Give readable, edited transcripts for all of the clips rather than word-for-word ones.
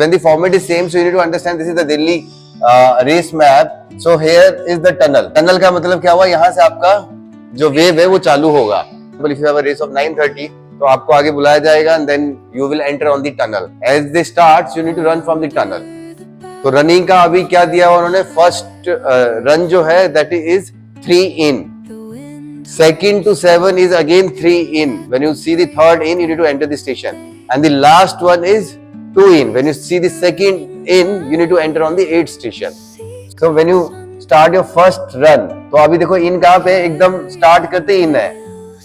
When the format is same, so you need to understand this is the Delhi race map. So here is the tunnel. Tunnel का मतलब क्या हुआ, यहाँ से आपका जो वेव है वो चालू होगा. If you have a race of 9:30, तो आपको आगे बुलाया जाएगा and then you will enter on the tunnel. As they start, you need to run from the tunnel. तो रनिंग का अभी क्या दिया उन्होंने, फर्स्ट रन जो है that is 3 in. Second to 7 is again 3 in. When you see the third in, you need to enter the station. And the last one is 2 in. When you see the second in, you need to enter on the 8th station. So when you start your first run, तो अभी देखो इन कहाँ पे, एकदम start करते इन है,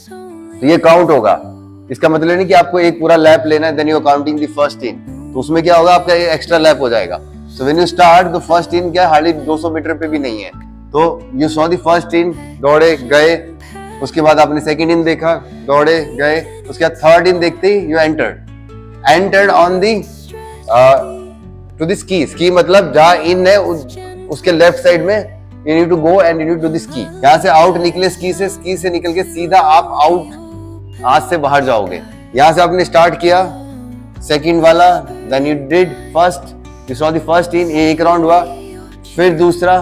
तो ये काउंट होगा. इसका मतलब नहीं कि आपको एक पूरा लैप लेना है, then you are counting the first in. तो उसमें क्या होगा, आपका एक्स्ट्रा लैप हो जाएगा. So when you start, the first in क्या हार्डली 200 मीटर पे भी नहीं है. तो you saw the first in, दौड़े गए, उसके बाद आपने सेकंड इन देखा, दौड़े गए, उसके बाद थर्ड इन देखते ही you entered on the to the ski. Ski मतलब जहाँ इन है उसके लेफ्ट साइड में you need to go and you need to the ski. यहाँ से आउट निकले स्की से निकल के सीधा आप आउट हाथ से बाहर जाओगे. यहाँ से आपने स्टार्ट किया सेकंड वाला, then you did first, you saw the first in, ये एक राउंड हुआ, फिर दूसरा,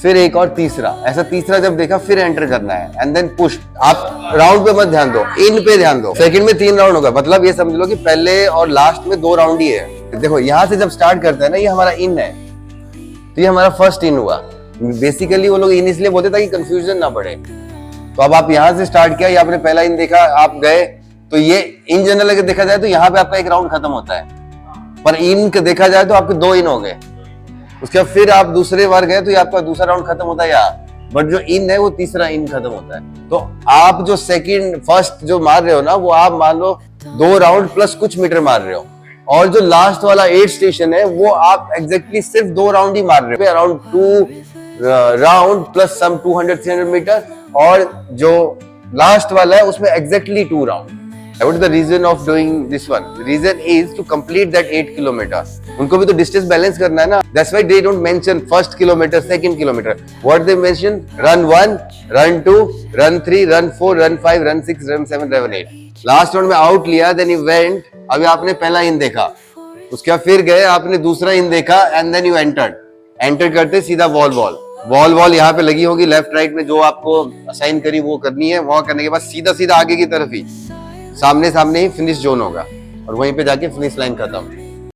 फिर एक और तीसरा. ऐसा तीसरा जब देखा फिर एंटर करना है एंड देन पुश. आप राउंड पे मत ध्यान दो, इन पे ध्यान दो. सेकंड में 3 राउंड होगा, मतलब ये समझ लो कि पहले और लास्ट में 2 राउंड ही है. देखो यहाँ से जब स्टार्ट करते हैं ना, ये हमारा इन है, तो ये हमारा फर्स्ट इन हुआ. बेसिकली वो लोग इन इसलिए बोलते ताकि कंफ्यूजन ना पड़े. तो अब आप यहाँ से स्टार्ट किया, ये आपने पहला इन देखा, आप गए, तो ये इन जनरल अगर देखा जाए तो यहाँ पे आपका एक राउंड खत्म होता है, पर इन देखा जाए तो आपके 2 इन हो गए. उसके बाद फिर आप दूसरे बार गए तो ये आपका दूसरा राउंड खत्म होता है यहाँ, बट जो इन है वो तीसरा इन खत्म होता है. तो आप जो फर्स्ट जो मार रहे हो ना, वो आप मान लो 2 राउंड प्लस कुछ मीटर मार रहे हो, और जो लास्ट वाला 8 स्टेशन है वो आप एग्जैक्टली सिर्फ 2 राउंड ही मार रहे हो, अराउंड 2 राउंड प्लस सम 200-300 मीटर, और जो लास्ट वाला है उसमें exactly 2 round. What is the reason of doing this one? The reason is to complete that 8 kilometers. उनको भी तो डिस्टेंस बैलेंस करना है ना. That's why they don't mention first kilometer, second kilometer. What they mention? Run 1, run 2, run 3, run 4, run 5, run 6, run 7, run 8. Last round में out लिया, then you went. अभी आपने पहला इन देखा, उसके बाद फिर गए, आपने दूसरा इन देखा, and then you entered. Enter करते सीधा वॉल यहाँ पे लगी होगी लेफ्ट राइट में, जो आपको असाइन करी वो करनी है. वहां करने के बाद सीधा आगे की तरफ ही सामने ही फिनिश जोन होगा, और वहीं पे जाके फिनिश लाइन खत्म.